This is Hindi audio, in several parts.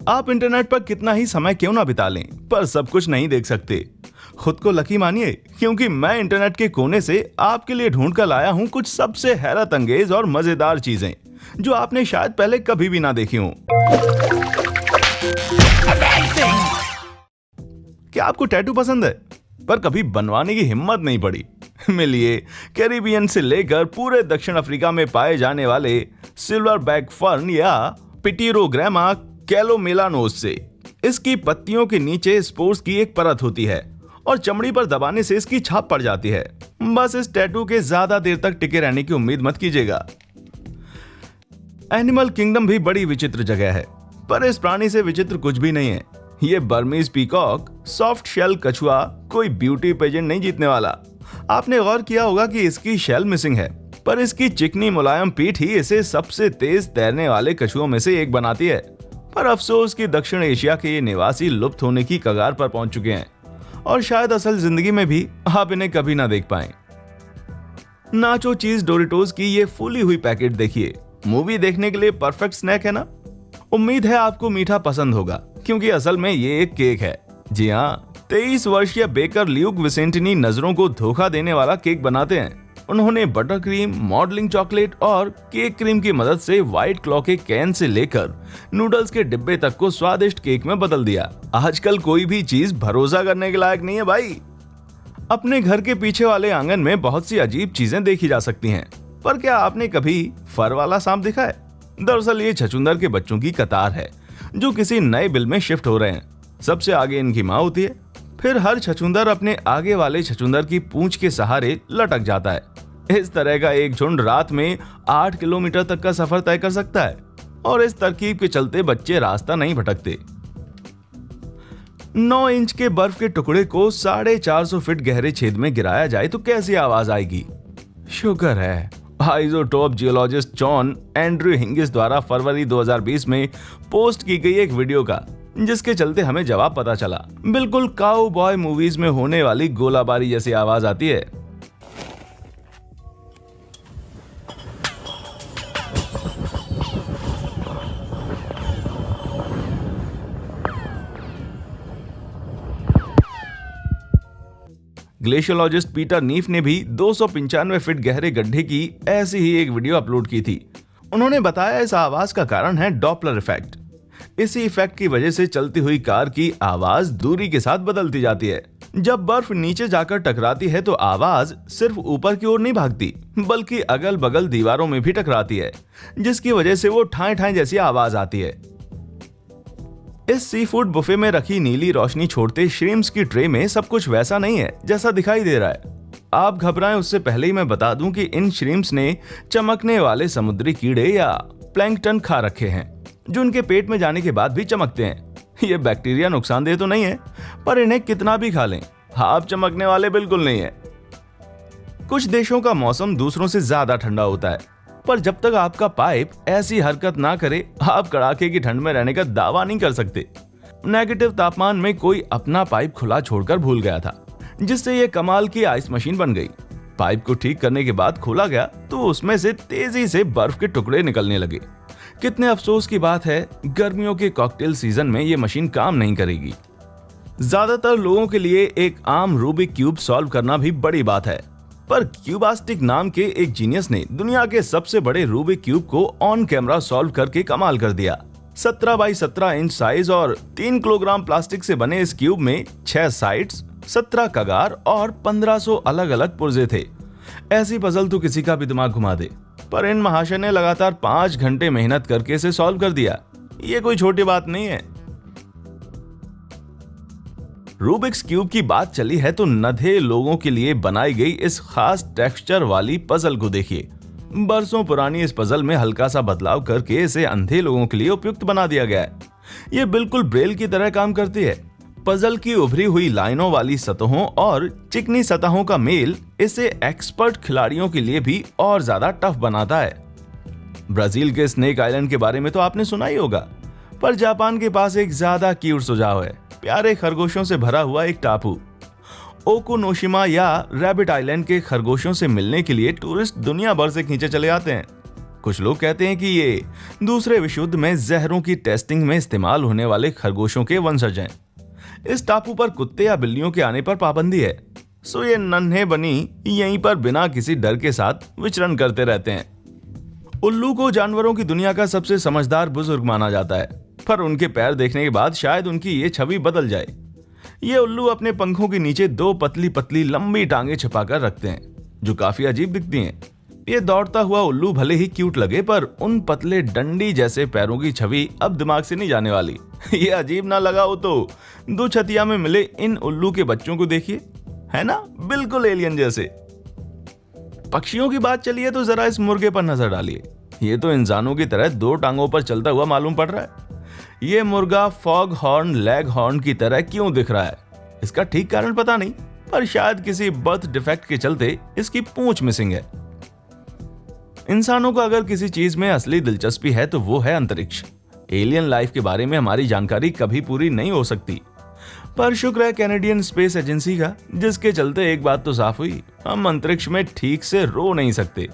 आप इंटरनेट पर कितना ही समय क्यों ना बिता लें, पर सब कुछ नहीं देख सकते। खुद को लकी मानिए, क्योंकि मैं इंटरनेट के कोने से आपके लिए ढूंढ कर लाया हूं कुछ सबसे हैरत अंगेज और मजेदार चीजें जो आपने शायद पहले कभी भी ना देखी हों। क्या आपको टैटू पसंद है पर कभी बनवाने की हिम्मत नहीं पड़ी? मिलिए कैरिबियन से लेकर पूरे दक्षिण अफ्रीका में पाए जाने वाले सिल्वर बैक फर्न या पिटीरोग्रामा कैलोमेलानोस से। इसकी पत्तियों के नीचे स्पोर्स की एक परत होती है और चमड़ी पर दबाने से इसकी छाप पड़ जाती है। बस इस टैटू के ज्यादा देर तक टिके रहने की उम्मीद मत कीजिएगा। एनिमल किंगडम भी बड़ी विचित्र जगह है, पर इस प्राणी से विचित्र कुछ भी नहीं है। ये बर्मीज पीकॉक सॉफ्ट शेल कछुआ कोई ब्यूटी पेजेंट नहीं जीतने वाला। आपने गौर किया होगा कि इसकी शेल मिसिंग है, पर इसकी चिकनी मुलायम पीठ ही इसे सबसे तेज तैरने वाले कछुओं में से एक बनाती है। पर अफसोस कि दक्षिण एशिया के ये निवासी लुप्त होने की कगार पर पहुंच चुके हैं और शायद असल जिंदगी में भी आप इन्हें कभी ना देख पाएं। नाचो चीज डोरिटोस की ये फूली हुई पैकेट देखिए, मूवी देखने के लिए परफेक्ट स्नैक है ना। उम्मीद है आपको मीठा पसंद होगा, क्योंकि असल में ये एक केक है। जी हाँ, 23 वर्षीय बेकर ल्यूक विसेंटिनी नजरों को धोखा देने वाला केक बनाते हैं। उन्होंने बटर क्रीम, मॉडलिंग चॉकलेट और केक क्रीम की मदद से व्हाइट क्लॉ के कैन से लेकर नूडल्स के डिब्बे तक को स्वादिष्ट केक में बदल दिया। आजकल कोई भी चीज भरोसा करने के लायक नहीं है भाई। अपने घर के पीछे वाले आंगन में बहुत सी अजीब चीजें देखी जा सकती हैं, पर क्या आपने कभी फर वाला सांप देखा है? दरअसल ये छछूंदर के बच्चों की कतार है जो किसी नए बिल में शिफ्ट हो रहे हैं। सबसे आगे इनकी माँ होती है, फिर हर छछूंदर अपने आगे वाले छछूंदर की पूंछ के सहारे लटक जाता है। इस तरह का एक झुंड रात में 8 किलोमीटर तक का सफर तय कर सकता है और इस तरकीब के चलते बच्चे रास्ता नहीं भटकते। 9 इंच के बर्फ के टुकड़े को 450 फीट गहरे छेद में गिराया जाए तो कैसी आवाज आएगी? शुक्र है isotope geologist John Andrew Hingis द्वारा फरवरी 2020 में पोस्ट की गई एक वीडियो का, जिसके चलते हमें जवाब पता चला। बिल्कुल काउबॉय मूवीज में होने वाली गोलाबारी जैसी आवाज आती है। ग्लेशियोलॉजिस्ट पीटर नीफ ने भी 295 फीट गहरे गड्ढे की ऐसी ही एक वीडियो अपलोड की थी। उन्होंने बताया इस आवाज का कारण है डॉपलर इफेक्ट। इसी इफेक्ट की वजह से चलती हुई कार की आवाज दूरी के साथ बदलती जाती है। जब बर्फ नीचे जाकर टकराती है तो आवाज सिर्फ ऊपर की ओर नहीं भागती, बल्कि अगल बगल दीवारों में भी टकराती है, जिसकी वजह से वो ठाए ठाए जैसी आवाज आती है। इस सी फूड बुफे में रखी नीली रोशनी छोड़ते श्रिम्प्स की ट्रे में सब कुछ वैसा नहीं है जैसा दिखाई दे रहा है। आप घबराएं उससे पहले ही मैं बता दूं कि इन श्रिम्प्स ने चमकने वाले समुद्री कीड़े या प्लैंकटन खा रखे हैं, जो उनके पेट में जाने के बाद भी चमकते हैं। ये बैक्टीरिया नुकसानदेह तो नहीं है, पर इन्हें कितना भी खा लें आप चमकने वाले बिल्कुल नहीं है। कुछ देशों का मौसम दूसरों से ज्यादा ठंडा होता है, पर जब तक आपका पाइप ऐसी हरकत ना करे आप कड़ाके की ठंड में रहने का दावा नहीं कर सकते। नेगेटिव तापमान में कोई अपना पाइप खुला छोड़कर भूल गया था, जिससे ये कमाल की आइस मशीन बन गई। पाइप को ठीक करने के बाद खोला गया तो उसमें से तेजी से बर्फ के टुकड़े निकलने लगे। कितने अफसोस की बात है, गर्मियों के कॉकटेल सीजन में ये मशीन काम नहीं करेगी। ज्यादातर लोगों के लिए एक आम रूबिक क्यूब सॉल्व करना भी बड़ी बात है, पर क्यूबास्टिक नाम के एक जीनियस ने दुनिया के सबसे बड़े रूबिक क्यूब को ऑन कैमरा सॉल्व करके कमाल कर दिया। 17 बाई 17 इंच साइज और 3 किलोग्राम प्लास्टिक से बने इस क्यूब में 6 साइड्स, 17 कगार और 1500 अलग अलग पुर्जे थे। ऐसी पजल तो किसी का भी दिमाग घुमा दे, पर इन महाशय ने लगातार 5 घंटे मेहनत करके इसे सॉल्व कर दिया। ये कोई छोटी बात नहीं है। रूबिक्स क्यूब की बात चली है तो नधे लोगों के लिए बनाई गई इस खास टेक्सचर वाली पजल को देखिए। बरसों पुरानी इस पजल में हल्का सा बदलाव करके इसे अंधे लोगों के लिए उपयुक्त बना दिया गया है। ये बिल्कुल ब्रेल की तरह काम करती है। पजल की उभरी हुई लाइनों वाली सतहों और चिकनी सतहों का मेल इसे एक्सपर्ट खिलाड़ियों के लिए भी और ज्यादा टफ बनाता है। ब्राजील के स्नेक आइलैंड के बारे में तो आपने सुना ही होगा, पर जापान के पास एक ज्यादा क्यूट सुझाव है। प्यारे खरगोशों से भरा हुआ एक टापू। ओकुनोशिमा या रैबिट आइलैंड के खरगोशों से मिलने के लिए टूरिस्ट दुनिया भर से खींचे चले आते हैं। कुछ लोग कहते हैं कि ये दूसरे विश्व युद्ध में जहरों की टेस्टिंग में इस्तेमाल होने वाले खरगोशों के वंशज हैं। इस टापू पर कुत्ते या बिल्लियों के आने पर पाबंदी है, सो ये नन्हे बनी यहीं पर बिना किसी डर के साथ विचरण करते रहते हैं। उल्लू को जानवरों की दुनिया का सबसे समझदार बुजुर्ग माना जाता है, पर उनके पैर देखने के बाद शायद उनकी ये छवि बदल जाए। ये उल्लू अपने पंखों के नीचे दो पतली पतली लंबी टांगे छिपाकर रखते हैं, जो काफी अजीब दिखती हैं। ये दौड़ता हुआ उल्लू भले ही क्यूट लगे, पर उन पतले डंडी जैसे पैरों की छवि अब दिमाग से नहीं जाने वाली। ये अजीब ना लगा हो तो दुछतिया में मिले इन उल्लू के बच्चों को देखिए, है ना, बिल्कुल एलियन जैसे। पक्षियों की बात चली है तो जरा इस मुर्गे पर नजर डालिए। ये तो इंसानों की तरह दो टांगों पर चलता हुआ मालूम पड़ रहा है। ये मुर्गा फॉग हॉर्न लेग हॉर्न की तरह क्यों दिख रहा है, इसका ठीक कारण पता नहीं, पर शायद किसी बर्थ डिफेक्ट के चलते इसकी पूंछ मिसिंग है। इंसानों को अगर किसी चीज में असली दिलचस्पी है तो वो है अंतरिक्ष। एलियन लाइफ के बारे में हमारी जानकारी कभी पूरी नहीं हो सकती, पर शुक्र है कैनेडियन स्पेस एजेंसी का, जिसके चलते एक बात तो साफ हुई, हम अंतरिक्ष में ठीक से रो नहीं सकते।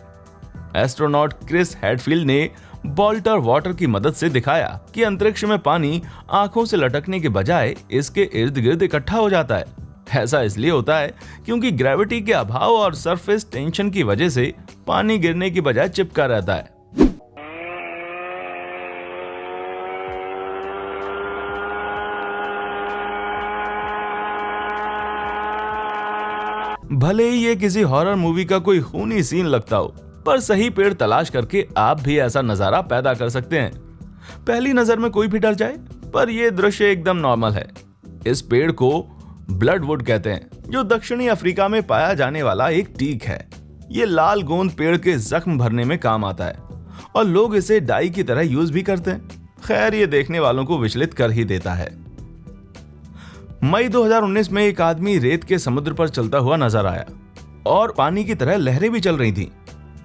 एस्ट्रोनॉट क्रिस हैडफील्ड ने बॉल्टर वाटर की मदद से दिखाया कि अंतरिक्ष में पानी आंखों से लटकने के बजाय इसके इर्द गिर्द इकट्ठा हो जाता है। ऐसा इसलिए होता है क्योंकि ग्रेविटी के अभाव और सरफेस टेंशन की वजह से पानी गिरने की बजाय चिपका रहता है। भले ही ये किसी हॉरर मूवी का कोई खूनी सीन लगता हो, पर सही पेड़ तलाश करके आप भी ऐसा नजारा पैदा कर सकते हैं। पहली नजर में कोई भी डर जाए, पर यह दृश्य एकदम नॉर्मल है। इस पेड़ को ब्लडवुड कहते हैं, जो दक्षिणी अफ्रीका में पाया जाने वाला एक टीक है। ये लाल गोंद पेड़ के जख्म भरने में काम आता है और लोग इसे डाई की तरह यूज भी करते हैं। खैर, ये देखने वालों को विचलित कर ही देता है। मई 2019 में एक आदमी रेत के समुद्र पर चलता हुआ नजर आया और पानी की तरह लहरें भी चल रही थीं।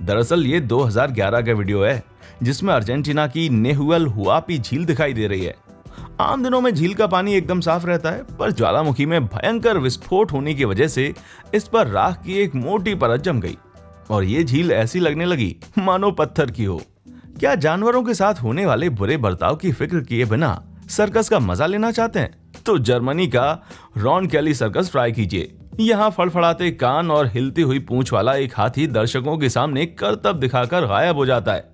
दरअसल ये 2011 का वीडियो है, जिसमें अर्जेंटीना की नेहुएल हुआपी झील दिखाई दे रही है। आम दिनों में झील का पानी एकदम साफ रहता है, पर ज्वालामुखी में भयंकर विस्फोट होने की वजह से इस पर राख की एक मोटी परत जम गई और ये झील ऐसी लगने लगी मानो पत्थर की हो। क्या जानवरों के साथ होने वाले बुरे बर्ताव की फिक्र किए बिना सर्कस का मजा लेना चाहते हैं तो जर्मनी का रॉन कैली सर्कस ट्राई कीजिए। यहाँ फड़फड़ाते कान और हिलती हुई पूंछ वाला एक हाथी दर्शकों के सामने करतब दिखाकर गायब हो जाता है।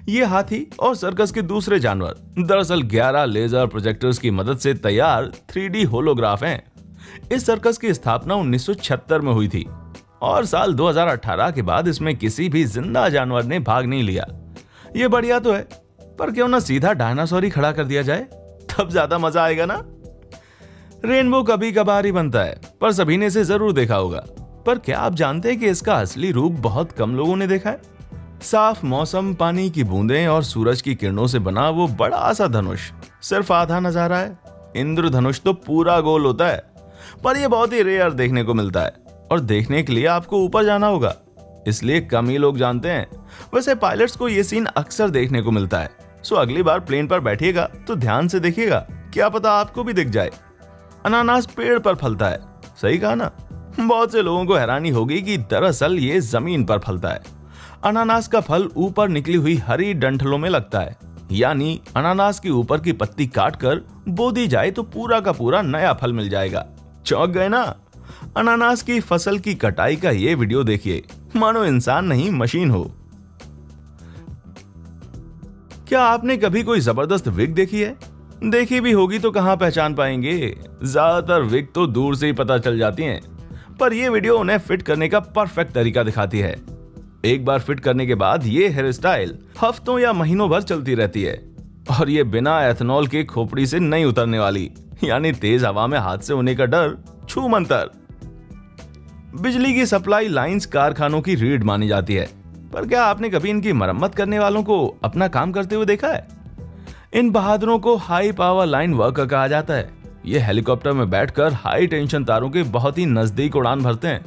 ये हाथी और सर्कस के दूसरे जानवर दरअसल 11 लेजर प्रोजेक्टर्स की मदद से तैयार 3D होलोग्राफ हैं। इस सर्कस की स्थापना 1976 में हुई थी और साल 2018 के बाद इसमें किसी भी जिंदा जानवर ने भाग नहीं लिया। ये बढ़िया तो है, पर क्यों ना सीधा डायनासोर ही खड़ा कर दिया जाए, तब ज्यादा मजा आएगा ना। रेनबो कभी कभार ही बनता है, पर सभी ने इसे जरूर देखा होगा। पर क्या आप जानते हैं कि इसका असली रूप बहुत कम लोगों ने देखा है? साफ मौसम, पानी की बूंदें और सूरज की किरणों से बना वो बड़ा सा धनुष सिर्फ आधा नजारा है। इंद्रधनुष तो पूरा गोल होता है, पर यह बहुत ही रेयर देखने को मिलता है और देखने के लिए आपको ऊपर जाना होगा, इसलिए कम ही लोग जानते हैं। वैसे पायलट्स को यह सीन अक्सर देखने को मिलता है, सो अगली बार प्लेन पर बैठिएगा तो ध्यान से देखिएगा, क्या पता आपको भी दिख जाए। अनानास पेड़ पर फलता है, सही कहा ना। बहुत से लोगों को हैरानी होगी कि दरअसल ये जमीन पर फलता है। अनानास का फल ऊपर निकली हुई हरी डंठलों में लगता है, यानी अनानास की ऊपर की पत्ती काटकर बो दी जाए तो पूरा का पूरा नया फल मिल जाएगा। चौंक गए ना? अनानास की फसल की कटाई का ये वीडियो देखिए, मानो इंसान नहीं मशीन हो। क्या आपने कभी कोई जबरदस्त विग देखी है? देखी भी होगी तो कहां पहचान पाएंगे, ज्यादातर विग तो दूर से ही पता चल जाती हैं, पर यह वीडियो उन्हें फिट करने का परफेक्ट तरीका दिखाती है। एक बार फिट करने के बाद ये हेयर स्टाइल हफ्तों या महीनों भर चलती रहती है और ये बिना एथेनॉल के खोपड़ी से नहीं उतरने वाली, यानी तेज हवा में हादसे होने का डर छू मंतर। बिजली की सप्लाई लाइंस कारखानों की रीढ़ मानी जाती है, पर क्या आपने कभी इनकी मरम्मत करने वालों को अपना काम करते हुए देखा है? इन बहादुरों को हाई पावर लाइन वर्कर कहा जाता है। ये हेलीकॉप्टर में बैठकर हाई टेंशन तारों के बहुत ही नजदीक उड़ान भरते हैं,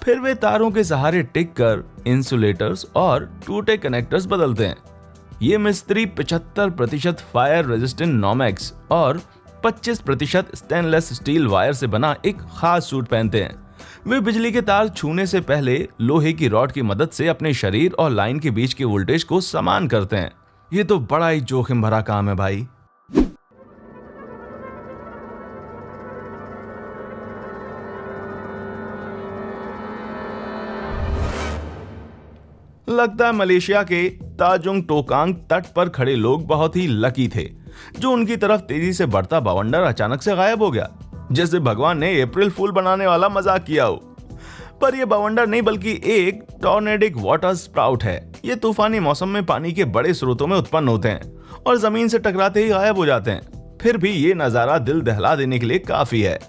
फिर वे तारों के सहारे टिक कर इंसुलेटर्स और टूटे कनेक्टर्स बदलते हैं। ये मिस्त्री 75% फायर रेजिस्टेंट नॉमेक्स और 25% स्टेनलेस स्टील वायर से बना एक खास सूट पहनते हैं, वे बिजली के तार छूने से पहले लोहे की रॉड की मदद से अपने शरीर और लाइन के बीच के वोल्टेज को समान करते हैं। ये तो बड़ा ही जोखिम भरा काम है भाई। लगता है मलेशिया के ताजुंग टोकांग तट पर खड़े लोग बहुत ही लकी थे जो उनकी तरफ तेजी से बढ़ता बवंडर अचानक से गायब हो गया, जैसे भगवान ने अप्रैल फूल बनाने वाला मजाक किया हो। पर यह बवंडर नहीं बल्कि एक टॉर्नेडिक वाटर स्प्राउट है। ये तूफानी मौसम में पानी के बड़े स्रोतों में उत्पन्न होते हैं और जमीन से टकराते ही गायब हो जाते हैं। फिर भी ये नजारा दिल दहला देने के लिए काफी है।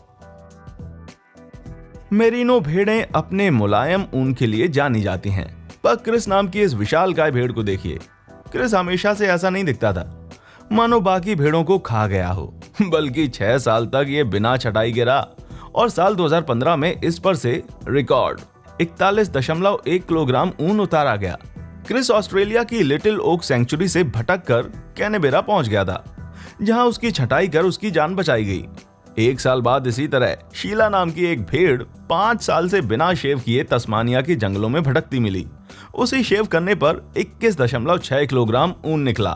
मेरिनो भेड़ें अपने मुलायम ऊन के लिए जानी जाती हैं, पर क्रिस नाम की इस विशालकाय भेड़ को देखिए। क्रिस हमेशा से ऐसा नहीं दिखता था, मानो बाकी भेड़ों को खा गया हो, बल्कि 6 साल तक ये बिना छटाई गिरा और साल 2015 में इस पर से रिकॉर्ड 41.1 किलोग्राम ऊन उतारा गया। क्रिस ऑस्ट्रेलिया की लिटिल ओक सेंचुरी से भटक कर कैनबेरा पहुंच गया था, जहां उसकी छटाई कर उसकी जान बचाई गई। 1 साल बाद इसी तरह शीला नाम की एक भेड़ 5 साल से बिना शेव किए तस्मानिया के जंगलों में भटकती मिली। उसे शेव करने पर 21.6 किलोग्राम ऊन निकला।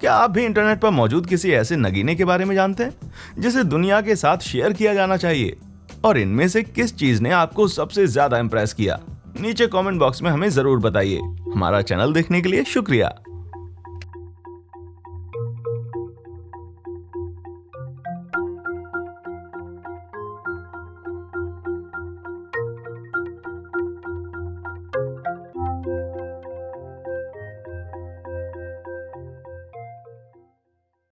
क्या आप भी इंटरनेट पर मौजूद किसी ऐसे नगीने के बारे में जानते हैं जिसे दुनिया के साथ शेयर किया जाना चाहिए? और इनमें से किस चीज ने आपको सबसे ज्यादा इंप्रेस किया? नीचे कमेंट बॉक्स में हमें जरूर बताइए। हमारा चैनल देखने के लिए शुक्रिया।